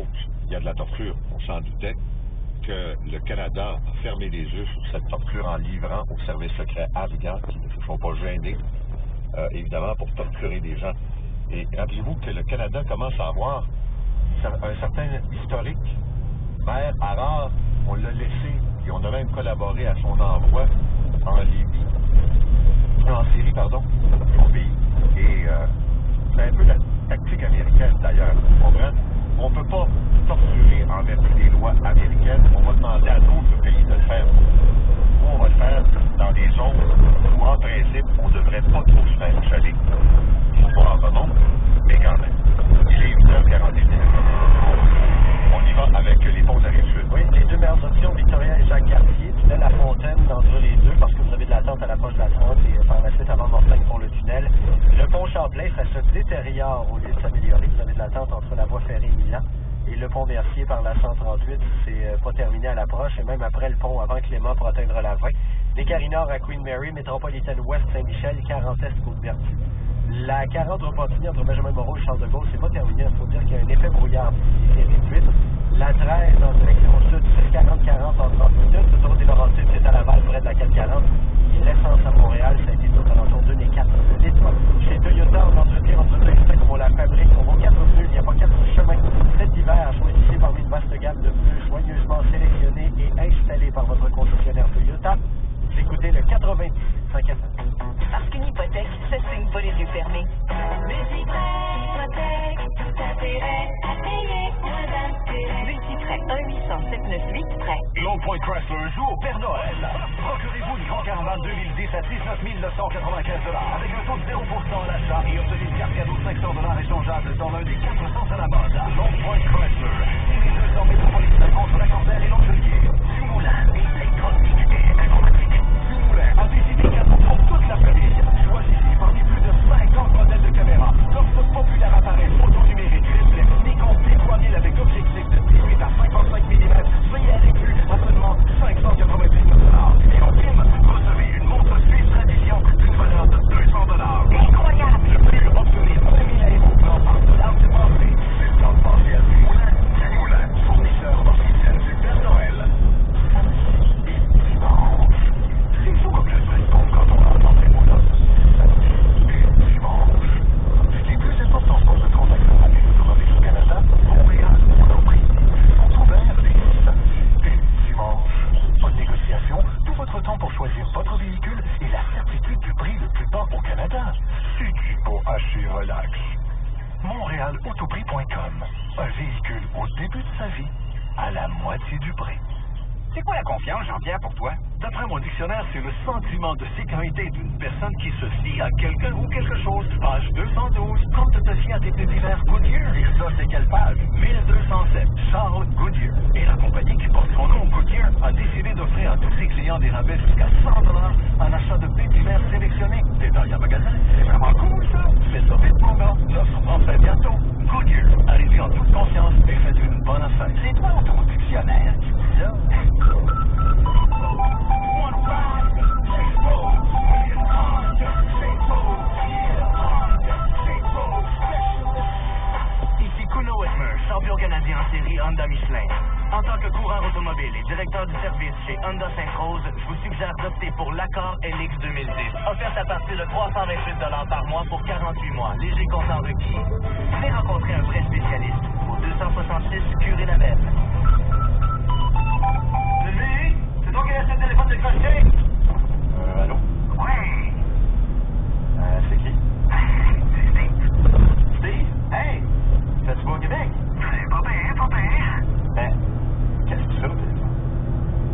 Il y a de la torture, on s'en doutait, que le Canada a fermé les yeux sur cette torture en livrant au service secret afghan qui ne se sont pas gênés, évidemment, pour torturer des gens. Et rappelez-vous que le Canada commence à avoir un certain historique. Maher Harar, on l'a laissé et on a même collaboré à son envoi en Libye, en Syrie, pardon, au pays. Et c'est un peu la tactique américaine d'ailleurs, on comprend? On ne peut pas torturer en vertu des lois américaines. On va demander à d'autres pays de le faire. Nous, on va le faire dans des zones où, en principe, on ne devrait pas trop se faire chaler. Il faut pas en remonter, mais quand même. Il est 8h41. On y va avec les ponts à Rive-Sud. Oui, les deux meilleures options, Victoria et Jacques-Cartier. Tunnel à Fontaine, entre les deux, parce que vous avez de l'attente à l'approche de la 30 et par la suite avant Mortagne pour le tunnel. Le pont Champlain, ça se détériore au lieu de s'améliorer. Vous avez de l'attente entre la voie ferrée et Milan. Et le pont Mercier par la 138, c'est pas terminé à l'approche, et même après le pont avant Clément pour atteindre la 20. Les Carinors à Queen Mary, Métropolitaine Ouest, Saint-Michel, 40 Est, Côte-Berthier. La 40 Repentigny entre Benjamin Moreau et Charles de Gaulle, c'est pas terminé. Il faut dire qu'il y a un effet brouillard qui est réduite. La 13 en direction sud, c'est 40-40 en 30 minutes. Le tour des Laurentides, c'est à Laval, près de la 440. Et l'essence à Montréal, ça a été tout à l'entour 2 et 4 litres. Chez Toyota, on entretient comme on la fabrique. On vaut 4 pneus, il n'y a pas 4 chemins. Cet hiver, choisissez parmi une vaste gamme de pneus soigneusement sélectionnés et installés par votre concessionnaire Toyota. Vous écoutez le 90 5 FM. Parce qu'une hypothèque, ça signe pas les yeux fermés. Multiprêt, hypothèque, tout intérêt à payer, moins d'intérêt. Multiprêt, 1-800-798-PRêt. Long Point Chrysler joue au Père Noël. Procurez-vous une Grand Caravane 2010 à 19 995 $ avec un taux de 0% à l'achat et obtenez une carte cadeau de 500 $ échangeable dans l'un des 400 à la mode. Long Point Chrysler, les 200 métropolitains contre Lacordaire et Longelier. Dumoulin, électronique et informatique. Dumoulin a décidé cadeau pour toute la famille. Choisissez parmi plus de 50 modèles de caméras. Notre populaire appareil photo numérique réflexe Nikon T3000 avec objectif de 18 à 55 mm VRQ à seulement 599 $. Et en prime, recevez une montre suisse tradition d'une valeur de 200 $. Incroyable! De plus, obtenez 2000 € en part de l'art de pensée. Discount partiel Dumoulin. Dumoulin, fournisseur officiel du Père Noël. C'est fou comme je suis con quand on entend ces mots-là. Dimanche. Les plus importantes postes de transaction avec l'Automobile au Canada, Montréal, Monoprix, sont ouverts les samedis et dimanches. Pas de négociation, tout votre temps pour choisir votre véhicule et la certitude du prix le plus bas au Canada. C'est du beau haché relax. MontréalAutoprix.com. Un véhicule au début de sa vie, à la moitié du prix. C'est quoi la confiance, Jean-Pierre, pour toi? D'après mon dictionnaire, c'est le sentiment de sécurité d'une personne qui se fie à quelqu'un ou quelque chose. Page 212. Comme tu te fies à tes pneus d'hiver Goodyear. Et ça, c'est quelle page? 1207. Charles Goodyear. Et la compagnie qui porte son nom, Goodyear, a décidé d'offrir à tous ses clients des rabais jusqu'à 100 $ en achat de pneus d'hiver sélectionnés. Détail en magasin. C'est vraiment cool, ça. Fais ça vite, mon gars. L'offre en fait bientôt. Goodyear. Allez-y en toute conscience et faites une bonne affaire. C'est toi ton dictionnaire qui dit ça? Ici Kuno Whitmer, champion canadien en série Honda Michelin. En tant que coureur automobile et directeur du service chez Honda Sainte-Rose, je vous suggère d'opter pour l'Accord LX 2010. Offerte à partir de 328 $ par mois pour 48 mois. Léger comptant requis. Venez rencontrer un vrai spécialiste au 266 Curie-la-Belle. Salut! C'est toi qui laisse le téléphone décroché? Allô? Oui! C'est qui? C'est Steve. Steve? Hey! Fais-tu beau au Québec? C'est pas pire, pas pire. Ben, qu'est-ce que tu fais au téléphone?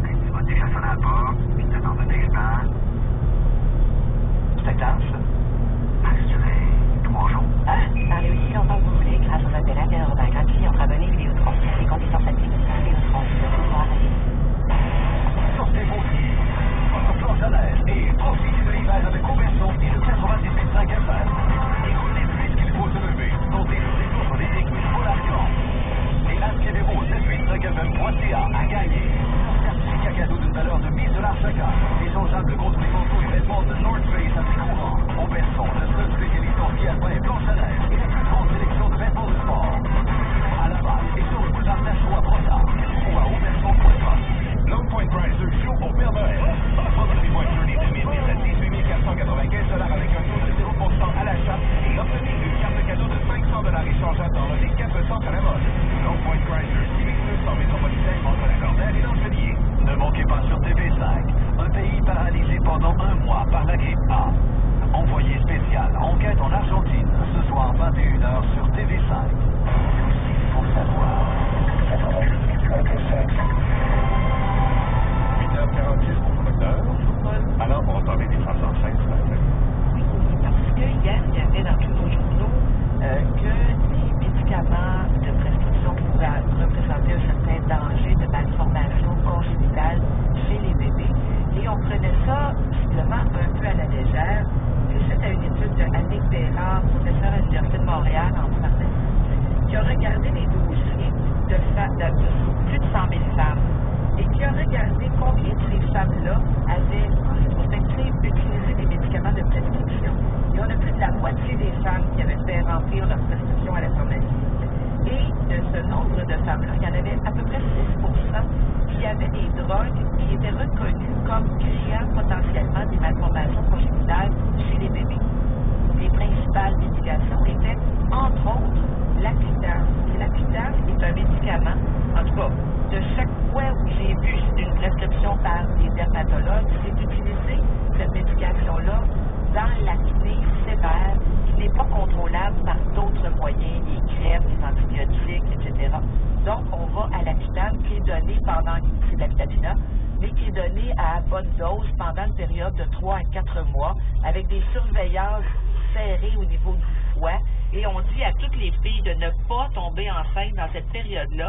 Tu m'as dit que ça sonnait à la porte, puis t'as dans un instant. C'est étanche, ça? Assuré 3 jours. Parlez aussi longtemps que vous voulez grâce aux appels interurbains gratuits entre abonnés Vidéotron. Les conditions s'appliquent. Vidéotron, je vais pouvoir aller. Sortez vos filles. Votre planche à l'aise et profitez de l'hiver avec Robertson et le 98.5 FM. Écoutez puisqu'il faut se lever. Montez sur les autres des équipes Polarion. Et inscrivez-vous au 785fm.ca à gagner. Certificat cadeau d'une valeur de 1000 $ chacun. Échangeable contre les manteaux et vêtements de North Face à prix courant. Robertson, le seul spécialiste en ski alpin et planche à neige et la plus grande sélection de vêtements de sport. À Laval et sur le boulevard plus de 100 000 femmes, et qui a regardé combien de ces femmes-là avaient, en rétrospective, utilisé des médicaments de prescription. Et on a plus de la moitié des femmes qui avaient fait remplir leur prescription à la pharmacie. Et de ce nombre de femmes-là, il y en avait à peu près 6% qui avaient des drogues qui étaient reconnues comme créant potentiellement des malformations congénitales chez les bébés. Les principales médications étaient, entre autres, l'Accutane. Et l'Accutane est un médicament, en tout cas, de chaque fois où j'ai vu une prescription par des dermatologues, c'est d'utiliser cette médication-là dans l'acné sévère qui n'est pas contrôlable par d'autres moyens, des crèmes, des antibiotiques, etc. Donc, on va à l'Accutane qui est donné pendant, c'est de la vitamine A, mais qui est donné à bonne dose pendant une période de 3 à 4 mois avec des surveillances serrées au niveau du foie. Et on dit à toutes les filles de ne pas tomber enceinte dans cette période-là